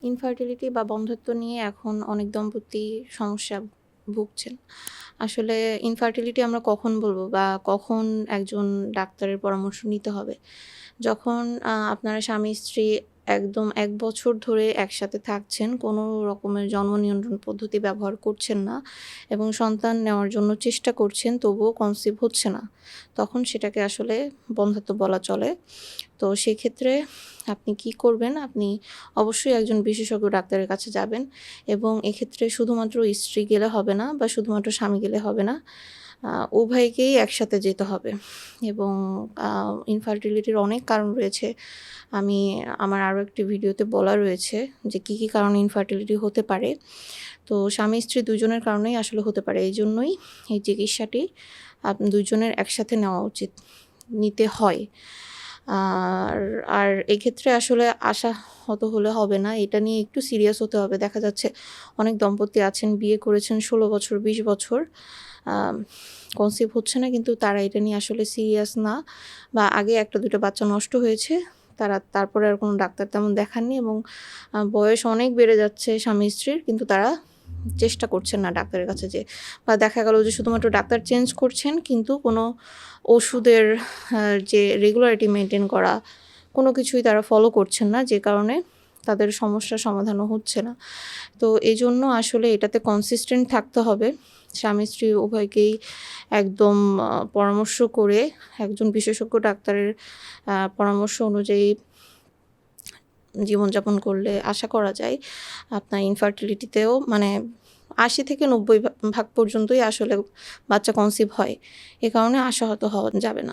Infertility বা বন্ধ্যত্ব নিয়ে এখন অনেক দম্পতি সমস্যা ভুগছেন। আসলে ইনফার্টিলিটি আমরা কখন বলবো বা কখন একজন ডাক্তারের পরামর্শ নিতে হবে? যখন আপনারা স্বামী-স্ত্রী একদম ১ বছর ধরে একসাথে থাকছেন, কোনো রকমের জন্ম নিয়ন্ত্রণ পদ্ধতি ব্যবহার করছেন না এবং সন্তান নেওয়ার জন্য চেষ্টা করছেন তবুও কনসিভ হচ্ছে না। তখন সেটাকে আসলে বন্ধ্যত্ব বলা চলে। তো সেক্ষেত্রে আপনি কি করবেন? আপনি অবশ্যই একজন বিশেষজ্ঞ ডাক্তারের কাছে যাবেন এবং এক্ষেত্রে শুধুমাত্র স্ত্রী গেলে হবে না বা শুধুমাত্র স্বামী গেলে হবে না। আ উভয়কেই একসাথে যেতে হবে এবং আ ইনফার্টিলিটির অনেক কারণ রয়েছে। আমার আরও একটি ভিডিওতে বলা রয়েছে যে কী কারণে ইনফার্টিলিটি হতে পারে। তো স্বামী-স্ত্রী ২ জনের কারণেই আসলে হতে পারে। এইজন্যই এই চিকিৎসাটি ২ জনের একসাথে নেওয়া উচিত, নিতে হয়। আর আর এক্ষেত্রে আসলে আশাহত হলে হবে না। এটা নিয়ে একটু সিরিয়াস হতে হবে। দেখা যাচ্ছে অনেক দম্পতি আছেন, বিয়ে করেছেন ১৬ বছর, ২০ বছর। আম কনসিভ হচ্ছে না কিন্তু তারা এটা নিয়ে আসলে সিরিয়াস না বা আগে ১টা ২টা বাচ্চা নষ্ট হয়েছে। তারপরে আর কোনো ডাক্তার তেমন দেখাননি এবং বয়স অনেক বেড়ে যাচ্ছে স্বামী-স্ত্রীর কিন্তু তারা চেষ্টা করছেন না ডাক্তারের কাছে যেয়ে। বা দেখা গেল যে শুধুমাত্র ডাক্তার চেঞ্জ করছেন কিন্তু কোনো ওষুধের যে রেগুলারিটি মেইনটেইন করা কোনো কিছুই তারা ফলো করছেন না, যে কারণে তাদের সমস্যার সমাধানও হচ্ছে না। তো এজন্য আসলে এটাতে কনসিস্টেন্ট থাকতে হবে। স্বামী-স্ত্রী উভয়কেই একদম পরামর্শ করে একজন বিশেষজ্ঞ ডাক্তারের পরামর্শ অনুযায়ী জীবনযাপন করলে আশা করা যায় আপনার ইনফার্টিলিটিতেও মানে ৮০ থেকে ৯০ ভাগ পর্যন্তই আসলে বাচ্চা কনসিভ হয়। এ কারণে আশাহত হওয়া যাবে না।